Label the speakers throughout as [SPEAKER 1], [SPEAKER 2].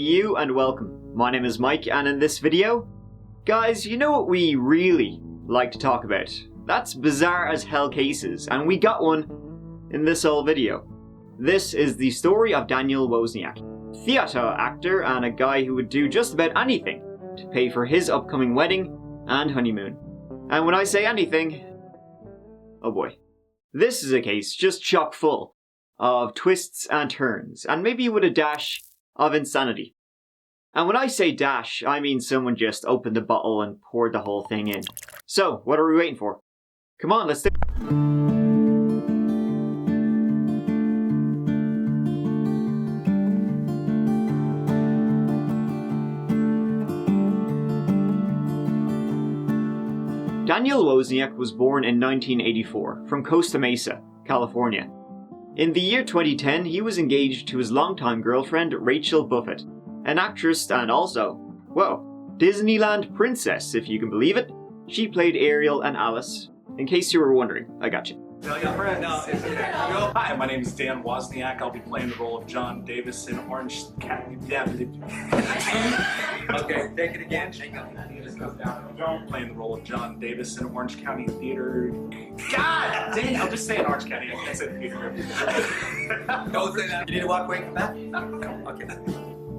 [SPEAKER 1] you and welcome. My name is Mike, and in this video, guys, you know what we really like to talk about? That's bizarre as hell cases, and we got one in this whole video. This is the story of Daniel Wozniak, theatre actor and a guy who would do just about anything to pay for his upcoming wedding and honeymoon. And when I say anything, oh boy. This is a case just chock full of twists and turns, and maybe with a dash of insanity. And when I say dash, I mean someone just opened the bottle and poured the whole thing in. So, what are we waiting for? Come on, let's do it. Daniel Wozniak was born in 1984 from Costa Mesa, California. In the year 2010, he was engaged to his longtime girlfriend Rachel Buffett, an actress and also, whoa, Disneyland princess, if you can believe it. She played Ariel and Alice. In case you were wondering, I got you.
[SPEAKER 2] Hi, my name is Dan Wozniak. I'll be playing the role of John Davis in Orange County. Okay, take it again. Playing the role of John Davis in Orange County Theater. God dang, I'll just say in Orange County. I can't say theater. Don't say that. You need to walk away from that? Okay.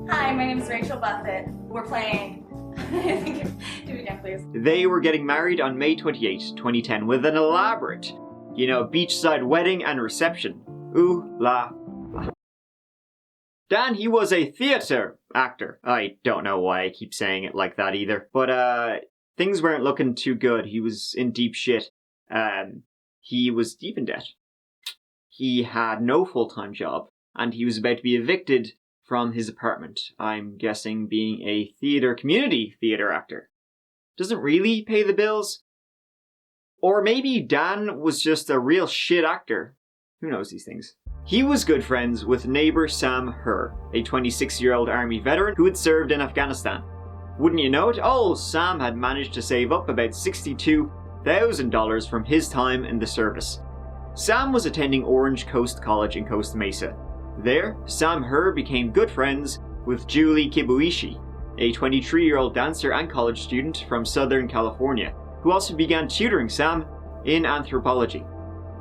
[SPEAKER 3] Hi, my name is Rachel Buffett. We're playing. Do it again, please.
[SPEAKER 1] They were getting married on May 28, 2010 with an elaborate, beachside wedding and reception. Ooh la la. Dan, he was a theatre actor. I don't know why I keep saying it like that either. But things weren't looking too good. He was in deep shit. He was deep in debt. He had no full-time job. And he was about to be evicted from his apartment. I'm guessing being a community theatre actor doesn't really pay the bills. Or maybe Dan was just a real shit actor. Who knows these things? He was good friends with neighbour Sam Herr, a 26-year-old army veteran who had served in Afghanistan. Wouldn't you know it, old Sam had managed to save up about $62,000 from his time in the service. Sam was attending Orange Coast College in Costa Mesa. There, Sam Herr became good friends with Julie Kibuishi, a 23-year-old dancer and college student from Southern California, who also began tutoring Sam in anthropology.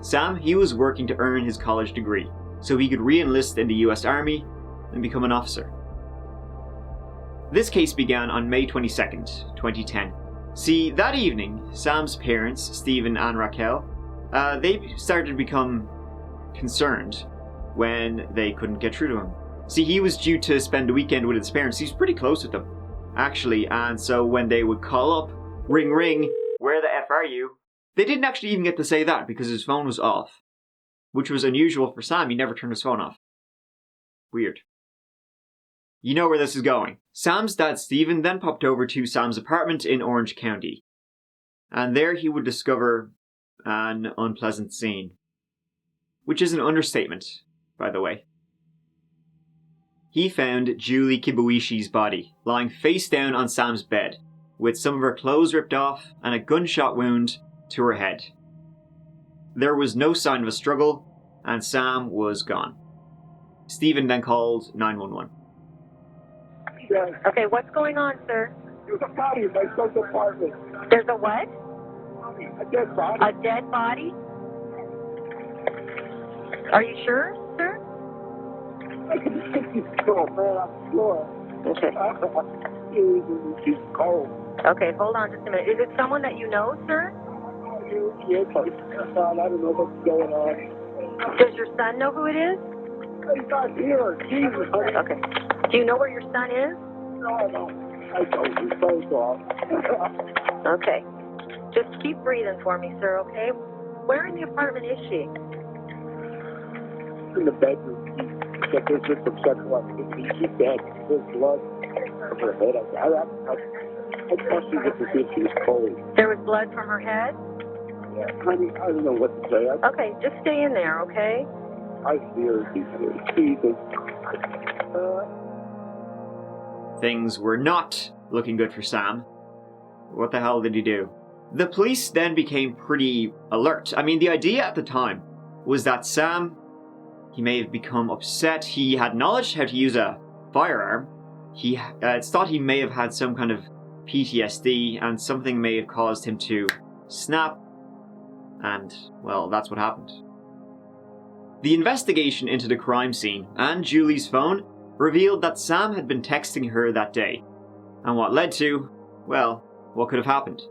[SPEAKER 1] Sam, he was working to earn his college degree, so he could re-enlist in the US Army and become an officer. This case began on May 22nd, 2010. See, that evening, Sam's parents, Stephen and Raquel, they started to become concerned when they couldn't get through to him. See, he was due to spend the weekend with his parents. He was pretty close with them, actually, and so when they would call up, ring ring, where the F are you? They didn't actually even get to say that because his phone was off, which was unusual for Sam. He never turned his phone off. Weird. You know where this is going. Sam's dad, Stephen, then popped over to Sam's apartment in Orange County, and there he would discover an unpleasant scene, which is an understatement, by the way. He found Julie Kibuishi's body lying face down on Sam's bed, with some of her clothes ripped off and a gunshot wound to her head. There was no sign of a struggle, and Sam was gone. Stephen then called 911.
[SPEAKER 4] Okay, what's going on, sir?
[SPEAKER 5] There's a body in my son's apartment.
[SPEAKER 4] There's a what?
[SPEAKER 5] A dead body.
[SPEAKER 4] A dead body? Are you sure, sir?
[SPEAKER 5] I can think he's still man on the floor.
[SPEAKER 4] Okay.
[SPEAKER 5] He's cold.
[SPEAKER 4] Okay, hold on just a minute. Is it someone that you know, sir?
[SPEAKER 5] Yes, I don't know what's going on.
[SPEAKER 4] Does your son know who it is?
[SPEAKER 5] He's not here. Jesus.
[SPEAKER 4] Okay. Do you know where your son is?
[SPEAKER 5] No, I don't. I don't. His phone's off.
[SPEAKER 4] Okay. Just keep breathing for me, sir, okay? Where in the apartment is she?
[SPEAKER 5] In the bedroom. But there's just some sexual activity. She's dead. There's blood from her head. I thought she just as if she was cold.
[SPEAKER 4] There was blood from her head?
[SPEAKER 5] Yeah, I don't know what to say.
[SPEAKER 4] Okay, just stay in there, okay?
[SPEAKER 5] I fear Jesus.
[SPEAKER 1] Things were not looking good for Sam. What the hell did he do? The police then became pretty alert. I mean, the idea at the time was that Sam, he may have become upset. He had knowledge how to use a firearm. It's thought he may have had some kind of PTSD and something may have caused him to snap, and, well, that's what happened. The investigation into the crime scene and Julie's phone revealed that Sam had been texting her that day, and what led to, well, what could have happened?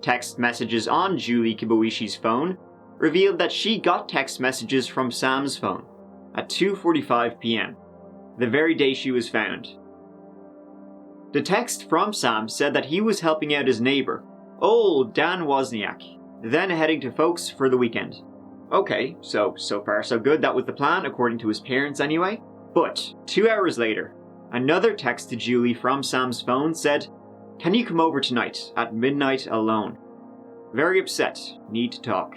[SPEAKER 1] Text messages on Julie Kiboishi's phone revealed that she got text messages from Sam's phone at 2:45 p.m., the very day she was found. The text from Sam said that he was helping out his neighbour, old Dan Wozniak, then heading to folks for the weekend. Okay, so far so good, that was the plan, according to his parents anyway. But 2 hours later, another text to Julie from Sam's phone said, "Can you come over tonight at midnight alone? Very upset, need to talk."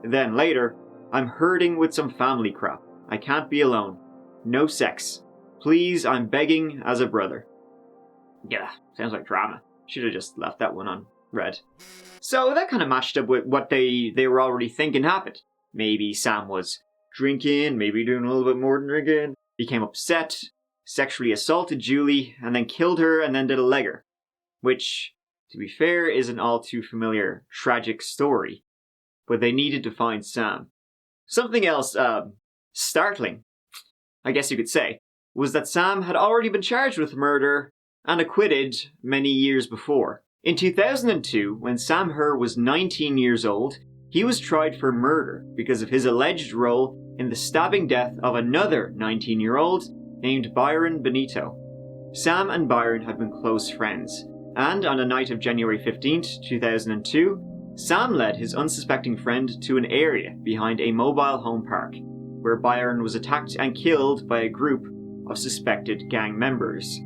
[SPEAKER 1] Then later, "I'm hurting with some family crap. I can't be alone. No sex. Please, I'm begging as a brother." Yeah, sounds like drama. Should have just left that one unread. So that kind of matched up with what they were already thinking happened. Maybe Sam was drinking, maybe doing a little bit more than drinking, became upset, sexually assaulted Julie, and then killed her and then did a legger. Which, to be fair, is an all too familiar tragic story. But they needed to find Sam. Something else, startling, I guess you could say, was that Sam had already been charged with murder and acquitted many years before. In 2002, when Sam Herr was 19 years old, he was tried for murder because of his alleged role in the stabbing death of another 19-year-old named Byron Benito. Sam and Byron had been close friends, and on the night of January 15th, 2002, Sam led his unsuspecting friend to an area behind a mobile home park, where Byron was attacked and killed by a group of suspected gang members,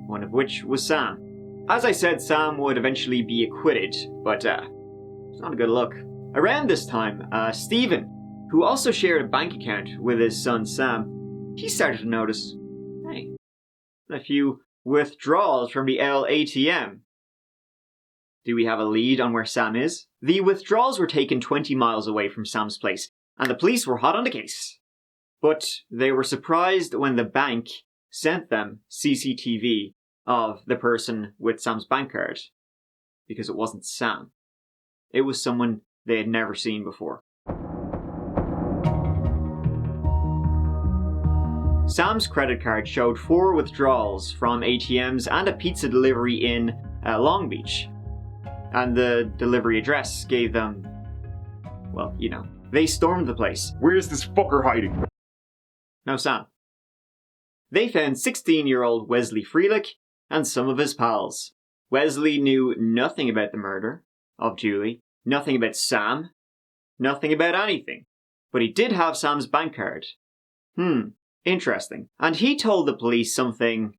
[SPEAKER 1] one of which was Sam. As I said, Sam would eventually be acquitted, but it's not a good look. Around this time, Stephen, who also shared a bank account with his son Sam, he started to notice, hey, a few withdrawals from the ATM. Do we have a lead on where Sam is? The withdrawals were taken 20 miles away from Sam's place, and the police were hot on the case. But they were surprised when the bank sent them CCTV of the person with Sam's bank card, because it wasn't Sam. It was someone they had never seen before. Sam's credit card showed 4 withdrawals from ATMs and a pizza delivery in Long Beach. And the delivery address gave them, well, you know, they stormed the place.
[SPEAKER 5] Where's this fucker hiding?
[SPEAKER 1] No Sam. They found 16-year-old Wesley Freelick and some of his pals. Wesley knew nothing about the murder of Julie, nothing about Sam, nothing about anything. But he did have Sam's bank card. Interesting. And he told the police something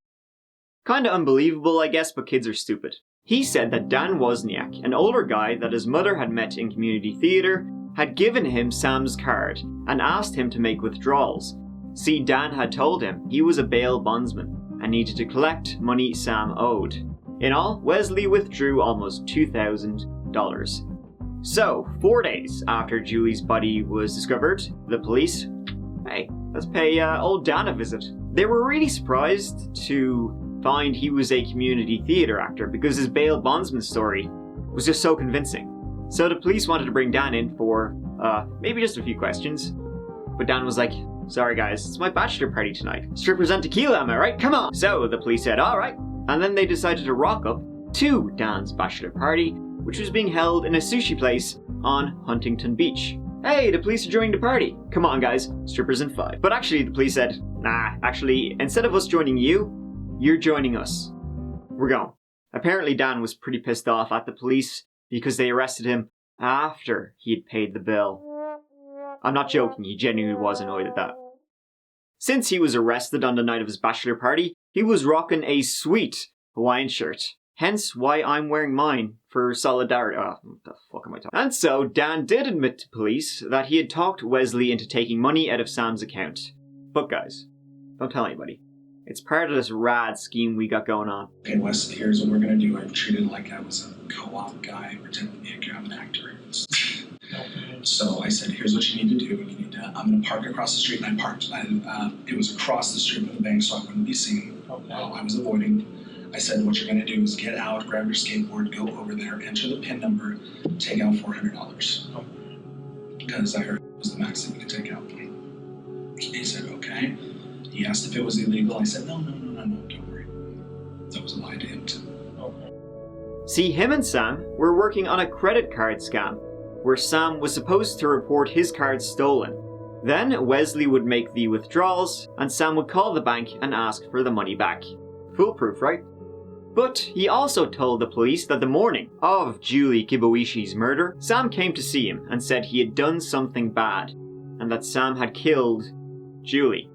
[SPEAKER 1] kinda unbelievable, I guess, but kids are stupid. He said that Dan Wozniak, an older guy that his mother had met in community theatre, had given him Sam's card and asked him to make withdrawals. See, Dan had told him he was a bail bondsman and needed to collect money Sam owed. In all, Wesley withdrew almost $2,000. So, 4 days after Julie's body was discovered, the police, hey, let's pay old Dan a visit. They were really surprised to find he was a community theatre actor because his bail bondsman story was just so convincing. So the police wanted to bring Dan in for maybe just a few questions. But Dan was like, sorry guys, it's my bachelor party tonight. Strippers and tequila, am I right? Come on! So the police said, alright. And then they decided to rock up to Dan's bachelor party, which was being held in a sushi place on Huntington Beach. Hey, the police are joining the party. Come on guys, strippers in 5. But actually the police said, nah, actually, instead of us joining you, you're joining us. We're going. Apparently Dan was pretty pissed off at the police because they arrested him after he had paid the bill. I'm not joking, he genuinely was annoyed at that. Since he was arrested on the night of his bachelor party, he was rocking a sweet Hawaiian shirt. Hence why I'm wearing mine for solidarity. Oh, what the fuck am I talking? And so Dan did admit to police that he had talked Wesley into taking money out of Sam's account. But guys, don't tell anybody. It's part of this rad scheme we got going on.
[SPEAKER 2] Okay, Wes, here's what we're gonna do. I've treated it like I was a co-op guy, pretending to be an actor. So I said, here's what you need to do. I'm gonna park across the street, and I parked. It was across the street from the bank, so I wouldn't be seen. while I was avoiding. I said, what you're going to do is get out, grab your skateboard, go over there, enter the PIN number, take out $400. Because I heard it was the max that you could take out. He said, okay. He asked if it was illegal. I said, no, don't worry. That was a lie to him too.
[SPEAKER 1] See, him and Sam were working on a credit card scam, where Sam was supposed to report his card stolen. Then Wesley would make the withdrawals, and Sam would call the bank and ask for the money back. Foolproof, right? But he also told the police that the morning of Julie Kiboishi's murder, Sam came to see him and said he had done something bad, and that Sam had killed Julie.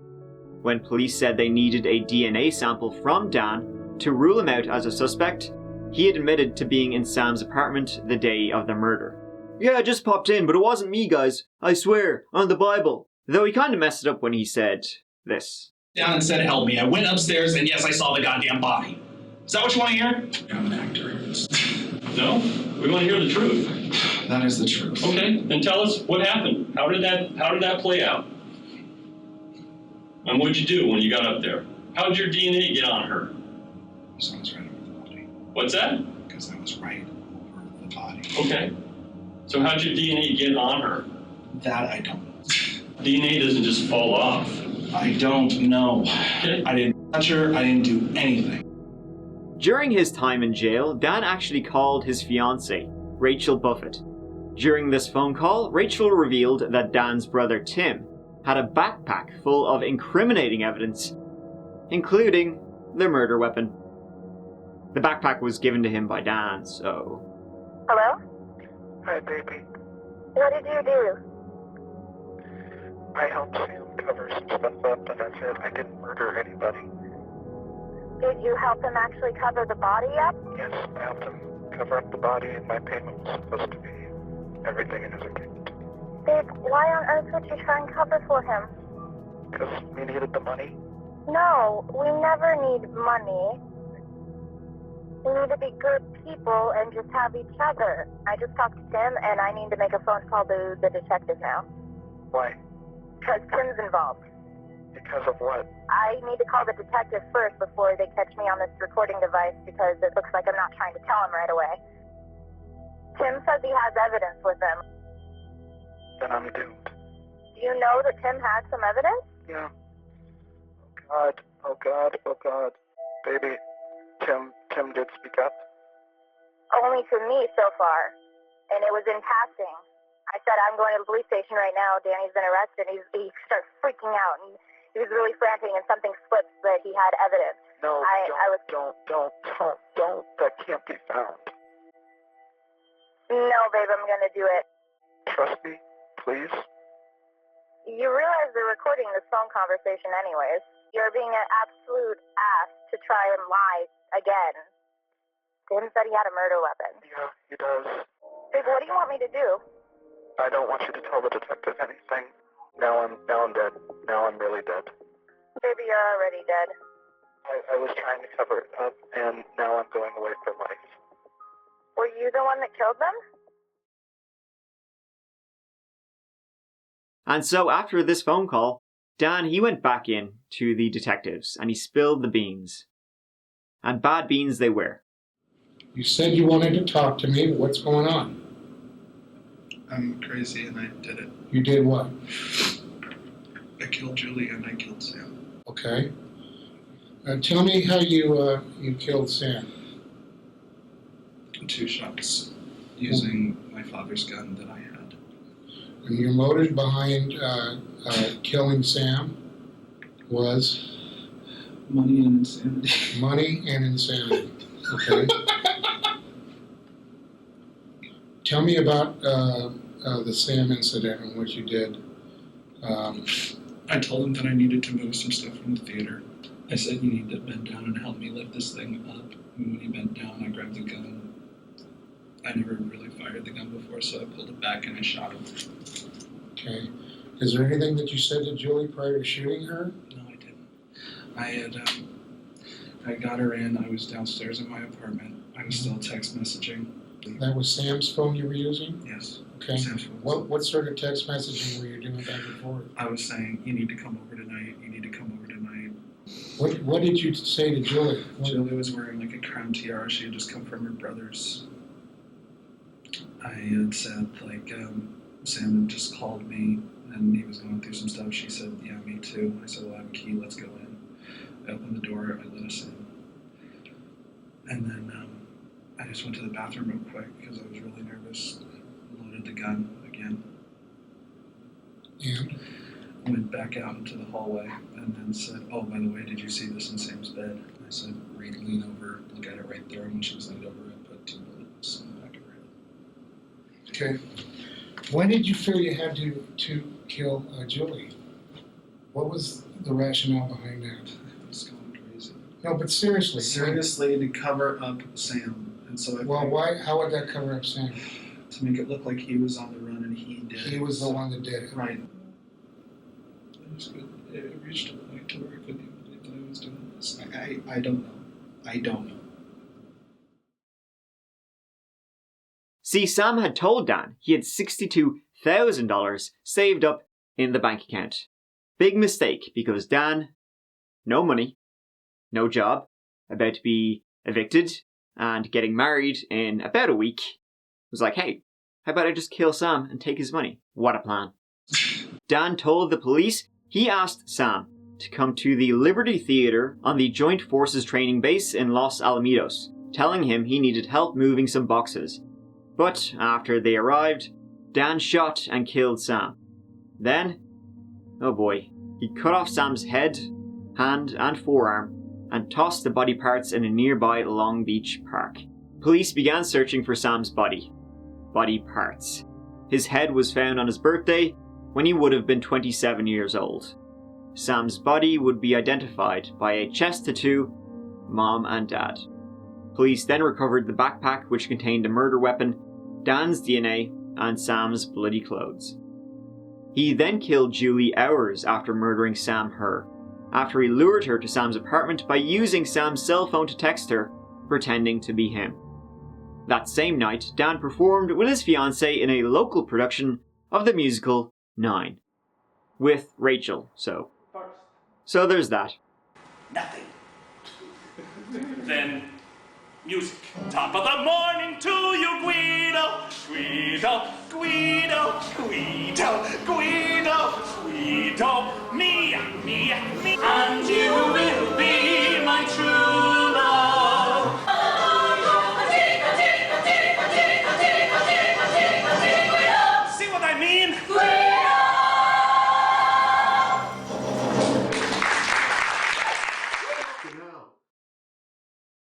[SPEAKER 1] When police said they needed a DNA sample from Dan to rule him out as a suspect, he admitted to being in Sam's apartment the day of the murder. Yeah, I just popped in, but it wasn't me, guys. I swear, on the Bible. Though he kinda messed it up when he said this.
[SPEAKER 2] Down and said, help me. I went upstairs and yes, I saw the goddamn body. Is that what you want to hear? I'm an actor.
[SPEAKER 6] No? We want to hear the truth.
[SPEAKER 2] That is the truth.
[SPEAKER 6] Okay, then tell us what happened. How did that play out? And what'd you do when you got up there? How did your DNA get on her?
[SPEAKER 2] Because I was right over the body.
[SPEAKER 6] What's that?
[SPEAKER 2] Because I was right over the body.
[SPEAKER 6] Okay. So how'd your DNA get on her?
[SPEAKER 2] That I don't know.
[SPEAKER 6] DNA doesn't just fall off.
[SPEAKER 2] I don't know.
[SPEAKER 6] Okay.
[SPEAKER 2] I didn't touch her. I didn't do anything.
[SPEAKER 1] During his time in jail, Dan actually called his fiancée, Rachel Buffett. During this phone call, Rachel revealed that Dan's brother Tim had a backpack full of incriminating evidence, including the murder weapon. The backpack was given to him by Dan, so...
[SPEAKER 4] Hello?
[SPEAKER 5] Hi, baby.
[SPEAKER 4] What did you do?
[SPEAKER 5] I helped Sam cover some stuff up, and that's it. I didn't murder anybody.
[SPEAKER 4] Did you help him actually cover the body up?
[SPEAKER 5] Yes, I helped him cover up the body, and my payment was supposed to be everything in his account.
[SPEAKER 4] Babe, why on earth would you try and cover for him?
[SPEAKER 5] Because we needed the money.
[SPEAKER 4] No, we never need money. We need to be good people and just have each other. I just talked to Tim, and I need to make a phone call to the detective now.
[SPEAKER 5] Why?
[SPEAKER 4] Because Tim's involved.
[SPEAKER 5] Because of what?
[SPEAKER 4] I need to call the detective first before they catch me on this recording device because it looks like I'm not trying to tell him right away. Tim says he has evidence with him.
[SPEAKER 5] Then I'm doomed.
[SPEAKER 4] Do you know that Tim had some evidence?
[SPEAKER 5] Yeah. Oh God. Baby, Tim did speak up.
[SPEAKER 4] Only to me so far. And it was in passing. I said, I'm going to the police station right now. Danny's been arrested. He starts freaking out. And he was really frantic and something slipped that he had evidence.
[SPEAKER 5] No, don't. That can't be found.
[SPEAKER 4] No, babe, I'm going to do it.
[SPEAKER 5] Trust me, please.
[SPEAKER 4] You realize they're recording this phone conversation anyways. You're being an absolute ass to try and lie again. Tim said he had a murder weapon.
[SPEAKER 5] Yeah, he does.
[SPEAKER 4] Babe, what do you want me to do?
[SPEAKER 5] I don't want you to tell the detective anything. Now I'm dead. Now I'm really dead.
[SPEAKER 4] Baby, you're already dead.
[SPEAKER 5] I was trying to cover it up, and now I'm going away for life.
[SPEAKER 4] Were you the one that killed them?
[SPEAKER 1] And so after this phone call, Dan, he went back in to the detectives and he spilled the beans. And bad beans they were.
[SPEAKER 7] You said you wanted to talk to me. What's going on?
[SPEAKER 2] I'm crazy and I did it.
[SPEAKER 7] You did what?
[SPEAKER 2] I killed Julie and I killed Sam.
[SPEAKER 7] Okay. Tell me how you killed Sam.
[SPEAKER 2] 2 shots using my father's gun that I had.
[SPEAKER 7] And your motive behind killing Sam was?
[SPEAKER 2] Money and insanity.
[SPEAKER 7] Money and insanity. Okay. Tell me about the Sam incident and what you did.
[SPEAKER 2] I told him that I needed to move some stuff from the theater. I said, you need to bend down and help me lift this thing up. And when he bent down, I grabbed the gun. I never really fired the gun before, so I pulled it back and I shot him.
[SPEAKER 7] Okay. Is there anything that you said to Julie prior to shooting her?
[SPEAKER 2] No, I didn't. I got her in. I was downstairs in my apartment. I was still text messaging.
[SPEAKER 7] That was Sam's phone you were using?
[SPEAKER 2] Yes.
[SPEAKER 7] Okay.
[SPEAKER 2] Sam's phone.
[SPEAKER 7] What sort of text messaging were you doing back and forth?
[SPEAKER 2] I was saying, you need to come over tonight. You need to come over tonight.
[SPEAKER 7] What did you say to Julie?
[SPEAKER 2] Julie was wearing like a crown tiara. She had just come from her brother's. I had said like Sam had just called me and he was going through some stuff. She said, yeah, me too. I said, well, I have a key. Let's go in. I opened the door. I let us in. And then I just went to the bathroom real quick because I was really nervous. Loaded the gun again.
[SPEAKER 7] And
[SPEAKER 2] Went back out into the hallway and then said, oh, by the way, did you see this in Sam's bed? I said, lean over, look at it right there. And when she was leaned over, I put 2 bullets in the back of her head.
[SPEAKER 7] okay. When did you feel you had to kill Julie? What was the rationale behind that?
[SPEAKER 2] I was going crazy.
[SPEAKER 7] No, but seriously.
[SPEAKER 2] Seriously, to cover up Sam. And so
[SPEAKER 7] Well, why? How would that cover up Sam?
[SPEAKER 2] To make it look like he was on the run and he did.
[SPEAKER 7] He was the one that did it.
[SPEAKER 2] Right. It reached a point to where I couldn't even believe that I was doing this. I don't know. I don't know.
[SPEAKER 1] See, Sam had told Dan he had $62,000 saved up in the bank account. Big mistake, because Dan, no money, no job, about to be evicted, and getting married in about a week, was like, hey, how about I just kill Sam and take his money? What a plan. Dan told the police he asked Sam to come to the Liberty Theater on the Joint Forces Training Base in Los Alamitos, telling him he needed help moving some boxes. But after they arrived, Dan shot and killed Sam. Then, oh boy, he cut off Sam's head, hand and forearm and tossed the body parts in a nearby Long Beach park. Police began searching for Sam's body parts. His head was found on his birthday when he would have been 27 years old. Sam's body would be identified by a chest tattoo, mom and dad. Police then recovered the backpack which contained a murder weapon, Dan's DNA, and Sam's bloody clothes. He then killed Julie hours after murdering Sam Herr, after he lured her to Sam's apartment by using Sam's cell phone to text her, pretending to be him. That same night, Dan performed with his fiancée in a local production of the musical 9. With Rachel, so there's that.
[SPEAKER 8] Nothing. Then music. Top of the morning to you, Guido, Guido, Guido, Guido, Guido, Guido, me, and you will be my true love. See what I mean?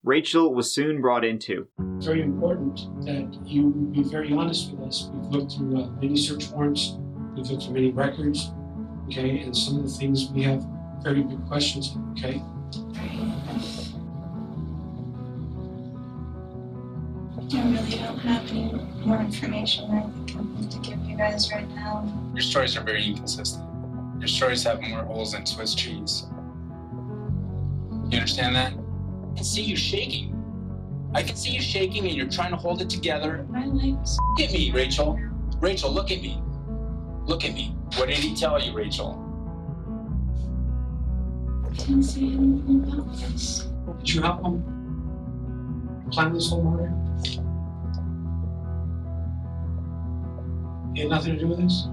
[SPEAKER 1] Rachel was soon brought in too.
[SPEAKER 9] It's very important that you be very honest with us. We've looked through many search warrants, we've looked through many records, okay, and some of the things we have very big questions on, okay?
[SPEAKER 10] I really don't have any more information I think I'm going to give you guys right now.
[SPEAKER 11] Your stories are very inconsistent. Your stories have more holes than Swiss cheese. You understand that? I can see you shaking. I can see you shaking and you're trying to hold it together.
[SPEAKER 10] My life's...
[SPEAKER 11] Look at me, Rachel. Rachel, look at me. Look at me. What did he tell you, Rachel?
[SPEAKER 10] I didn't say anything about this.
[SPEAKER 9] Did you help him plan this whole murder? You had nothing to do with this?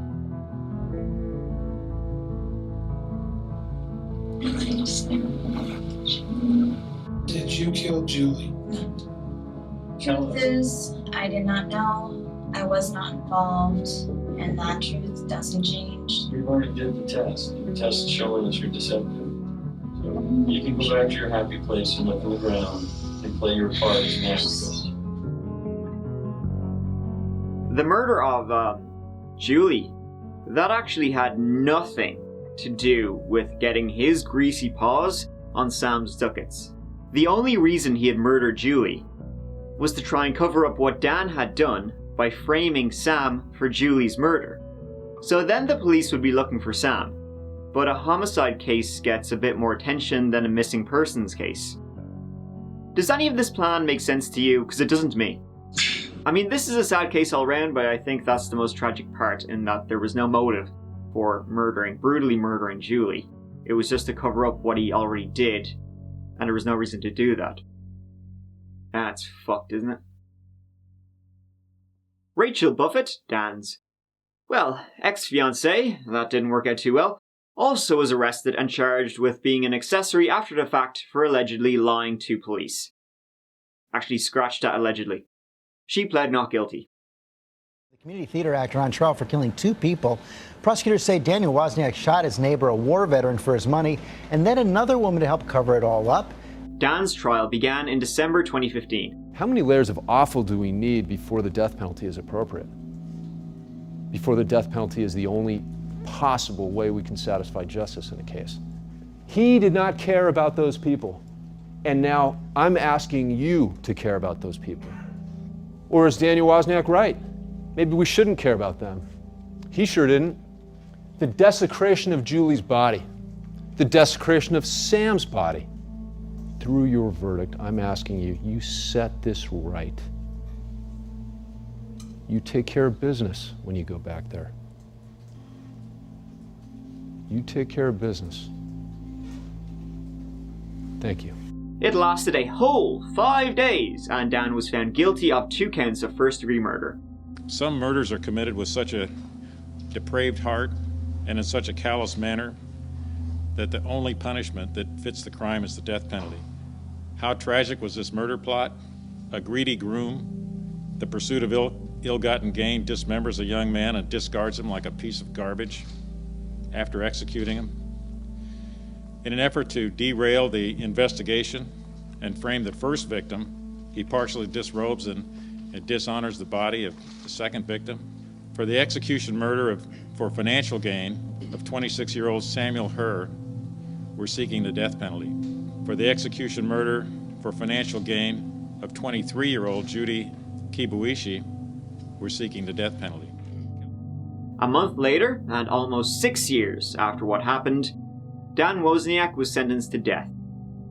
[SPEAKER 10] I just
[SPEAKER 9] Did you kill Julie?
[SPEAKER 10] Truth is, I did not know. I was not involved, and that truth doesn't change.
[SPEAKER 6] You already did the test. The test is showing that you're deceptive. So you can go back to your happy place and look on the ground and play your part as an actress.
[SPEAKER 1] The murder of Julie, that actually had nothing to do with getting his greasy paws on Sam's ducats. The only reason he had murdered Julie was to try and cover up what Dan had done by framing Sam for Julie's murder. So then the police would be looking for Sam, but a homicide case gets a bit more attention than a missing persons case. Does any of this plan make sense to you? Because it doesn't to me. I mean, this is a sad case all round, but I think that's the most tragic part, in that there was no motive for brutally murdering Julie. It was just to cover up what he already did, and there was no reason to do that. That's fucked, isn't it? Rachel Buffett, Dan's, well, ex-fiancée, that didn't work out too well, also was arrested and charged with being an accessory after the fact for allegedly lying to police. Actually scratched that allegedly. She pled not guilty.
[SPEAKER 12] The community theater actor on trial for killing 2 people. Prosecutors say Daniel Wozniak shot his neighbor, a war veteran, for his money, and then another woman to help cover it all up.
[SPEAKER 1] Dan's trial began in December 2015.
[SPEAKER 13] How many layers of awful do we need before the death penalty is appropriate? Before the death penalty is the only possible way we can satisfy justice in a case. He did not care about those people. And now I'm asking you to care about those people. Or is Daniel Wozniak right? Maybe we shouldn't care about them. He sure didn't. The desecration of Julie's body, the desecration of Sam's body. Through your verdict, I'm asking you, you set this right. You take care of business when you go back there. You take care of business. Thank you.
[SPEAKER 1] It lasted a whole 5 days, and Dan was found guilty of 2 counts of first-degree murder.
[SPEAKER 14] Some murders are committed with such a depraved heart and in such a callous manner that the only punishment that fits the crime is the death penalty. How tragic was this murder plot? A greedy groom, the pursuit of ill-gotten gain, dismembers a young man and discards him like a piece of garbage after executing him. In an effort to derail the investigation and frame the first victim, he partially disrobes and dishonors the body of the second victim. For the execution murder for financial gain of 26-year-old Sam Herr, we're seeking the death penalty. For the execution murder for financial gain of 23-year-old Judy Kibuishi, we're seeking the death penalty.
[SPEAKER 1] A month later, and almost 6 years after what happened, Dan Wozniak was sentenced to death.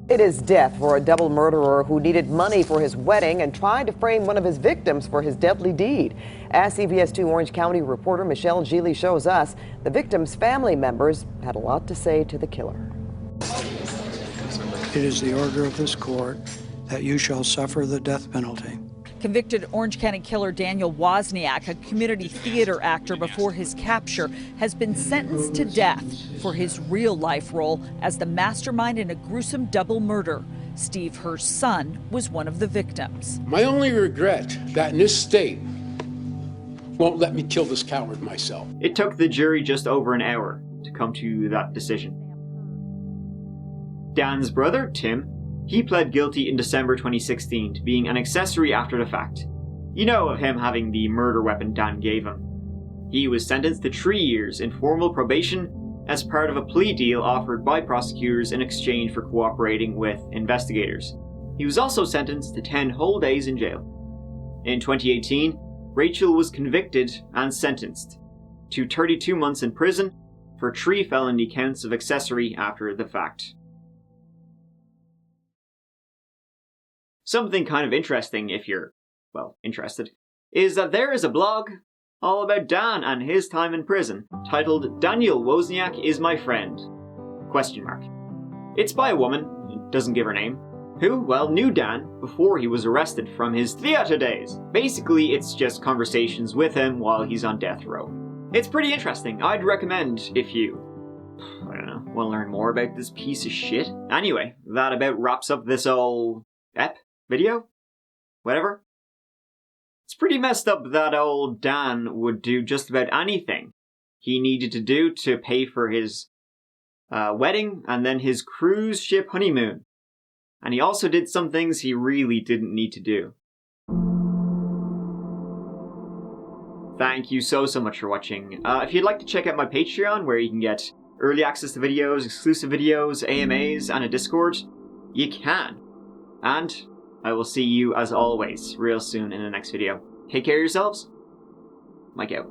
[SPEAKER 15] It is death for a double murderer who needed money for his wedding and tried to frame one of his victims for his deadly deed. As CBS 2 Orange County reporter Michelle Geely shows us, the victim's family members had a lot to say to the killer.
[SPEAKER 16] It is the order of this court that you shall suffer the death penalty.
[SPEAKER 17] Convicted Orange County killer Daniel Wozniak, a community theater actor before his capture, has been sentenced to death for his real-life role as the mastermind in a gruesome double murder. Steve Herr's son was one of the victims.
[SPEAKER 18] My only regret that in this state won't let me kill this coward myself.
[SPEAKER 1] It took the jury just over an hour to come to that decision. Dan's brother, Tim, he pled guilty in December 2016 to being an accessory after the fact. You know of him having the murder weapon Dan gave him. He was sentenced to 3 years in formal probation as part of a plea deal offered by prosecutors in exchange for cooperating with investigators. He was also sentenced to 10 whole days in jail. In 2018, Rachel was convicted and sentenced to 32 months in prison for 3 felony counts of accessory after the fact. Something kind of interesting, if you're, well, interested, is that there is a blog all about Dan and his time in prison, titled Daniel Wozniak is My Friend? ? It's by a woman, doesn't give her name, who, well, knew Dan before he was arrested from his theater days. Basically, it's just conversations with him while he's on death row. It's pretty interesting. I'd recommend if you, I don't know, want to learn more about this piece of shit. Anyway, that about wraps up this old video? Whatever. It's pretty messed up that old Dan would do just about anything he needed to do to pay for his wedding and then his cruise ship honeymoon. And he also did some things he really didn't need to do. Thank you so much for watching. If you'd like to check out my Patreon, where you can get early access to videos, exclusive videos, AMAs, and a Discord, you can. And I will see you, as always, real soon in the next video. Take care of yourselves. Mike out.